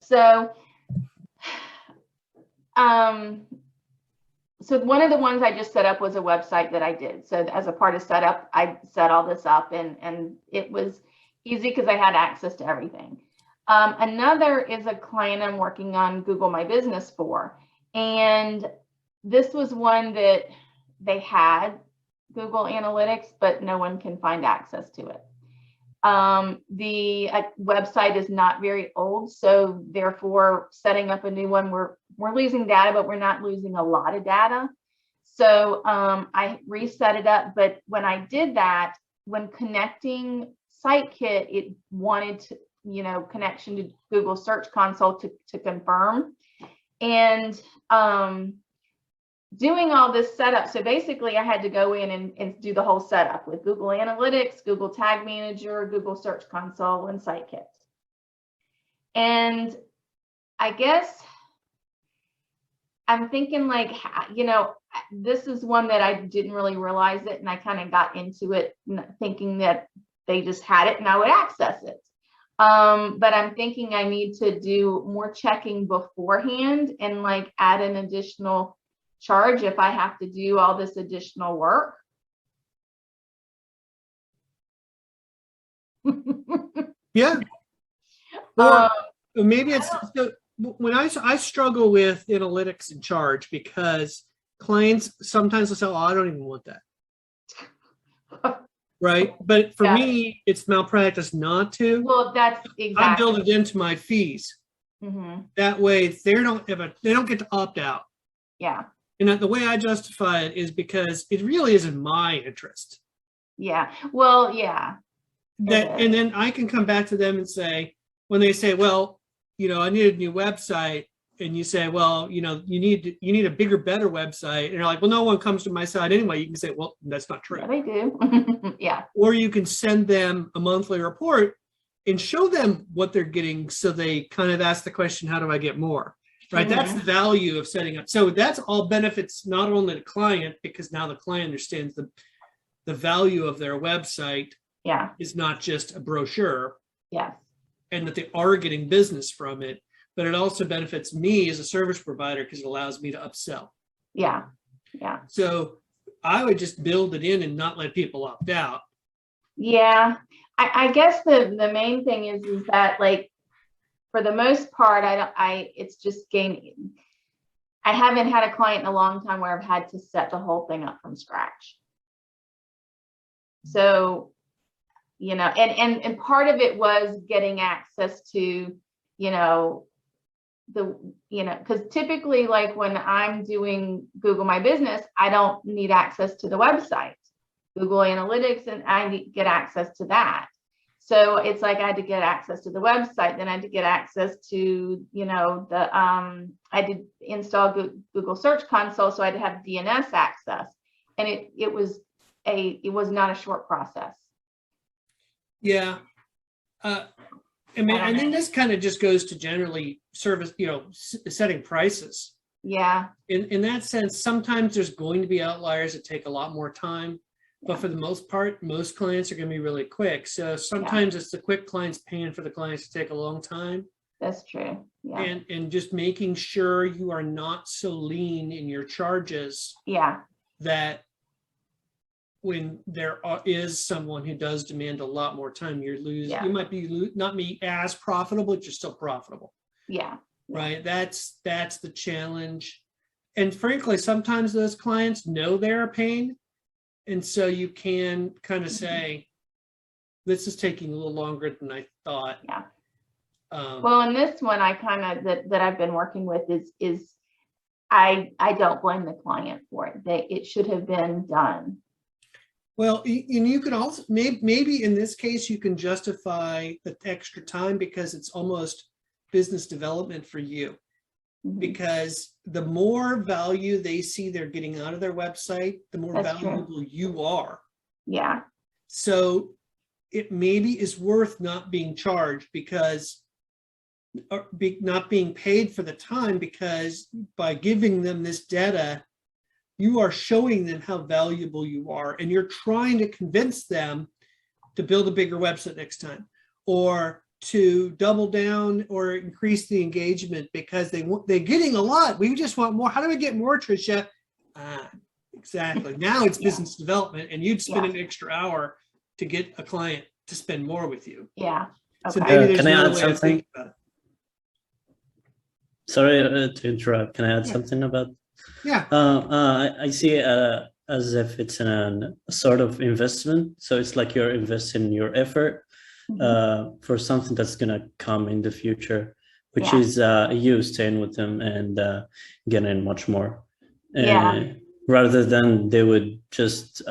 So, so one of the ones I just set up was a website that I did. So as a part of setup, I set all this up, and it was easy because I had access to everything. Another is a client I'm working on Google My Business for. And this was one that they had Google Analytics, but no one can find access to it. The website is not very old, so therefore setting up a new one, we're losing data, but we're not losing a lot of data. So I reset it up, but when I did that, when connecting SiteKit, it wanted to, connection to Google Search Console to confirm. And doing all this setup, so basically I had to go in and do the whole setup with Google Analytics, Google Tag Manager, Google Search Console, and SiteKit. And I guess I'm thinking, like, this is one that I didn't really realize it, and I kind of got into it thinking that they just had it and I would access it. But I'm thinking I need to do more checking beforehand and like add an additional charge if I have to do all this additional work. Yeah. Or maybe it's so when I struggle with analytics and charge because clients sometimes will say, oh, I don't even want that. Right. But for me, it's malpractice not to. Well, that's exactly. I build it into my fees. Mm-hmm. That way they don't get to opt out. Yeah. And the way I justify it is because it really is in my interest. Yeah. Well, yeah. And then I can come back to them and say, when they say, well, I need a new website, and you say, well, you need a bigger, better website, and you're like, well, no one comes to my site anyway. You can say, well, that's not true. Yeah, they do. Yeah. Or you can send them a monthly report and show them what they're getting, so they kind of ask the question, how do I get more? Right. Mm-hmm. That's the value of setting up. So that's all benefits not only the client, because now the client understands the value of their website. Yeah. Is not just a brochure. Yes. And that they are getting business from it, but it also benefits me as a service provider because it allows me to upsell. Yeah. Yeah. So I would just build it in and not let people opt out. Yeah. I guess the main thing is that, like, for the most part, it's just gaining. I haven't had a client in a long time where I've had to set the whole thing up from scratch. So, and part of it was getting access to, because typically, like, when I'm doing Google My Business, I don't need access to the website, Google Analytics, and I get access to that. So it's like I had to get access to the website, then I had to get access to, I did install Google Search Console, so I had to have DNS access, and it was not a short process. Yeah. I think this kind of just goes to generally service, setting prices. Yeah. In that sense, sometimes there's going to be outliers that take a lot more time, but for the most part, most clients are going to be really quick. So sometimes it's the quick clients paying for the clients to take a long time. That's true. Yeah. And just making sure you are not so lean in your charges. Yeah. That when there is someone who does demand a lot more time, you might be not be as profitable, but you're still profitable. Yeah. Right. That's the challenge. And frankly, sometimes those clients know they're a pain. And so you can kind of say, this is taking a little longer than I thought. Yeah. Well, in this one, I kind of that I've been working with is I don't blame the client for it. It should have been done. Well, and you could also maybe in this case you can justify the extra time because it's almost business development for you. Mm-hmm. Because the more value they see they're getting out of their website, the more valuable you are. Yeah. So it maybe is worth not being charged not being paid for the time, because by giving them this data, you are showing them how valuable you are, and you're trying to convince them to build a bigger website next time, or to double down or increase the engagement because they're getting a lot. We just want more. How do we get more, Tricia? Exactly. Now it's business development, and you'd spend an extra hour to get a client to spend more with you. Yeah. So Okay. maybe there's Can I another add way of something? thinking about it. Sorry to interrupt. Can I add Yeah. something about? Yeah. I see it as if it's a sort of investment. So it's like you're investing in your effort for something that's gonna come in the future, which is you staying with them and getting much more. Rather than they would just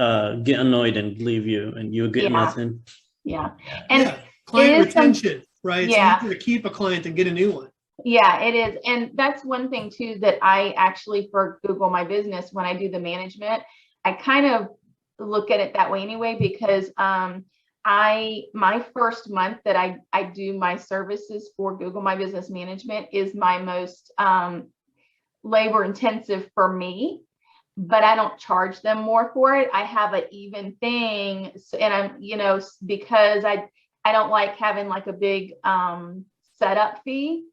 get annoyed and leave you and you get nothing. Yeah. And client retention, right? Yeah. It's easier to keep a client than get a new one. Yeah, it is. And that's one thing too, that I actually, for Google My Business, when I do the management, I kind of look at it that way anyway, because my first month that I do my services for Google My Business Management is my most labor intensive for me, but I don't charge them more for it. I have an even thing. So, and I'm, because I don't like having like a big setup fee.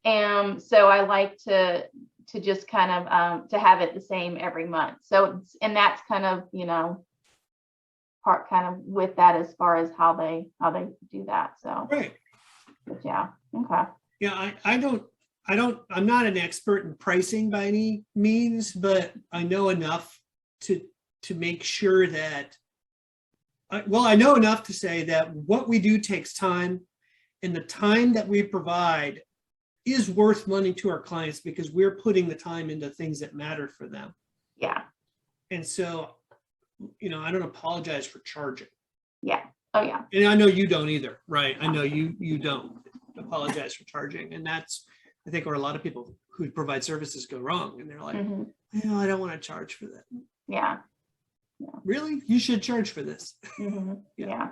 And so I like to just kind of to have it the same every month. So and that's kind of, part kind of with that as far as how they do that. So Right. But yeah. Okay. Yeah, I'm not an expert in pricing by any means, but I know enough to make sure that I know enough to say that what we do takes time, and the time that we provide is worth money to our clients because we're putting the time into things that matter for them. Yeah. And so, I don't apologize for charging. Yeah. Oh yeah. And I know you don't either, right? I know you don't apologize for charging. And that's, I think, where a lot of people who provide services go wrong. And they're like, I don't want to charge for that. Yeah. Really? You should charge for this. Yeah.